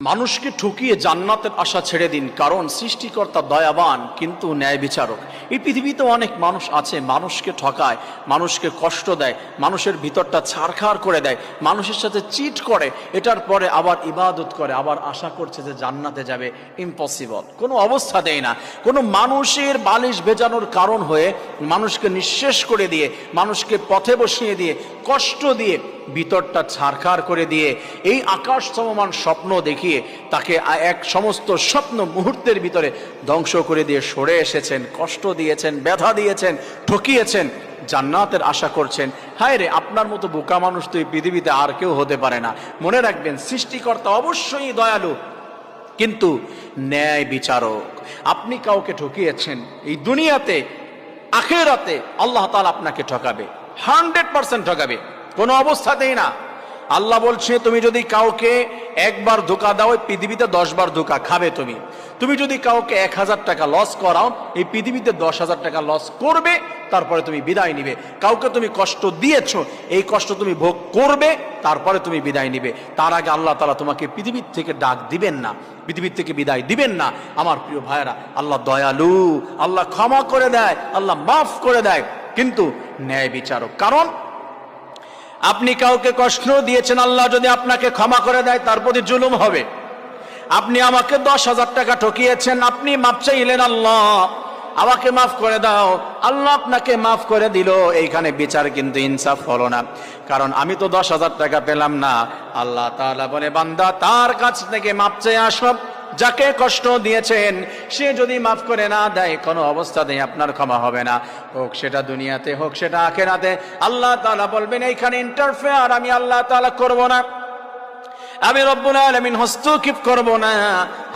মানুষকে ঠকিয়ে জান্নাতের আশা ছেড়ে দিন, কারণ সৃষ্টিকর্তা দয়াবান কিন্তু ন্যায় বিচারক। এই পৃথিবীতে অনেক মানুষ আছে, মানুষকে ঠকায়, মানুষকে কষ্ট দেয়, মানুষের ভিতরটা ছারখার করে দেয়, মানুষের সাথে চিট করে, এটার পরে আবার ইবাদত করে, আবার আশা করছে যে জান্নাতে যাবে। ইম্পসিবল, কোনো অবস্থা দেয় না। কোনো মানুষের বালিশ ভেজানোর কারণ হয়ে মানুষকে নিঃশেষ করে দিয়ে, মানুষকে পথে বসিয়ে দিয়ে, কষ্ট দিয়ে, ভিতরটা ছারখার করে দিয়ে, এই আকাশ সমমান স্বপ্ন দেখিয়ে তাকে এক সমস্ত স্বপ্ন মুহূর্তের ভিতরে ধ্বংস করে দিয়ে সরে এসেছেন, কষ্ট দিয়েছেন, ব্যথা দিয়েছেন, ঠকিয়েছেন, জান্নাতের আশা করছেন। হায় রে, আপনার মতো বোকা মানুষ তো এই পৃথিবীতে আর কেউ হতে পারে না। মনে রাখবেন, সৃষ্টিকর্তা অবশ্যই দয়ালু কিন্তু ন্যায় বিচারক। আপনি কাউকে ঠকিয়েছেন, এই দুনিয়াতে আখিরাতে আল্লাহ তাআলা আপনাকে ঠকাবে, 100% ঠকাবে, কোনো অবস্থাতেই না। আল্লাহ বলছে, তুমি যদি কাউকে একবার ধোঁকা দাও, এই পৃথিবীতে 10 বার ধোঁকা খাবে তুমি। তুমি যদি কাউকে 1000 টাকা লস করাও, এই পৃথিবীতে 10,000 টাকা লস করবে, তারপরে তুমি বিদায় নিবে। কাউকে তুমি কষ্ট দিয়েছো, এই কষ্ট তুমি ভোগ করবে, তারপরে তুমি বিদায় নিবে। তার আগে আল্লাহ তাআলা তোমাকে পৃথিবীর থেকে ডাক দিবেন না, পৃথিবীর থেকে বিদায় দিবেন না। আমার প্রিয় ভাইরা, আল্লাহ দয়ালু, আল্লাহ ক্ষমা করে দেয়, আল্লাহ মাফ করে দেয়, কিন্তু ন্যায় বিচারক। কারণ আপনি কাউকে কষ্ট দিয়েছেন, আল্লাহ যদি আপনাকে ক্ষমা করে দেয়, তার প্রতি জুলুম হবে। আপনি আমাকে 10,000 টাকা ঠকিয়েছেন, আপনি মাপ চাইলেন, আল্লাহ আমাকে মাফ করে দাও, আল্লাহ আপনাকে মাফ করে দিল, এইখানে বিচার কিন্তু ইনসাফ হলো না। কারণ আমি তো 10,000 টাকা পেলাম না। আল্লাহ তাআলা বলে, বান্দা তার কাছ থেকে মাপ চেয়ে আসো। যাকে কষ্ট দিয়েছেন সে যদি মাফ করে না দেয়, কোনো অবস্থাতেই আপনার ক্ষমা হবে না, হোক সেটা দুনিয়াতে, হোক সেটা আখিরাতে। আল্লাহ তাআলা বলবেন, এইখানে ইন্টারফেয়ার আমি আল্লাহ তাআলা করব না, আমি রব্বুল আলামিন হস্তক্ষেপ করব না।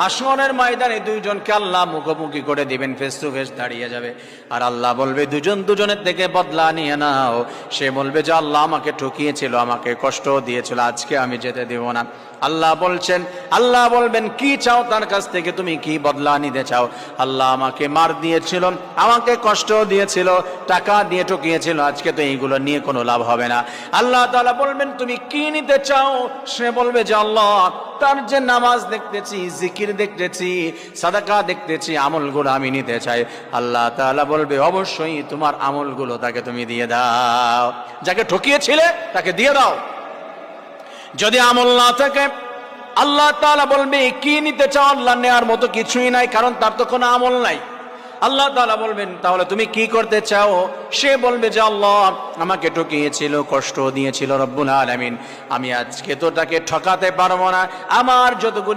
হাসরের ময়দানে দুইজনকে আল্লাহ মুখোমুখি করে দিবেন, ফেস টু ফেস দাঁড়িয়ে যাবে। আর আল্লাহ বলবে, দুজন দুজনের থেকে বদলা নিয়ে নাও। সে বলবে যে, আল্লাহ আমাকে ঠকিয়েছিল, আমাকে কষ্ট দিয়েছিল, আজকে আমি যেতে দেব না। আল্লাহ বলছেন, আল্লাহ বলবেন, কি চাও তার কাছ থেকে, তুমি কি বদলা নিতে চাও? আল্লাহ আমাকে মার দিয়েছিল, আমাকে কষ্ট দিয়েছিল, টাকা দিয়ে ঠকিয়েছিল, আজকে তো এইগুলো নিয়ে কোনো লাভ হবে না। আল্লাহ তাআলা বলবেন, তুমি কি নিতে চাও? সে বলবে যে, আল্লাহ তার যে নামাজ দেখতেছি, জিকির দেখতেছি, সাদাকা দেখতেছি, আমলগুলো আমি নিতে চাই। আল্লাহ তাআলা বলবে, অবশ্যই তোমার আমলগুলো তাকে তুমি দিয়ে দাও, যাকে ঠকিয়েছিলে তাকে দিয়ে দাও। যদি আমল না থাকে, আল্লাহ তাআলা বলবে, কি নিতে চাও? আল্লাহ নেয়ার মতো কিছুই নাই, কারণ তার তো কোনো আমল নাই। আল্লাহ তাআলা বলবেন, তাহলে তুমি কি করতে চাও? সে বলবে যে, আল্লাহ আমাকে ঠকিয়েছিল, কষ্ট দিয়েছিল রব্বুল আলামিন, আমি আজকে তো তাকে ঠকাতে পারবো না, আমার যতগুলো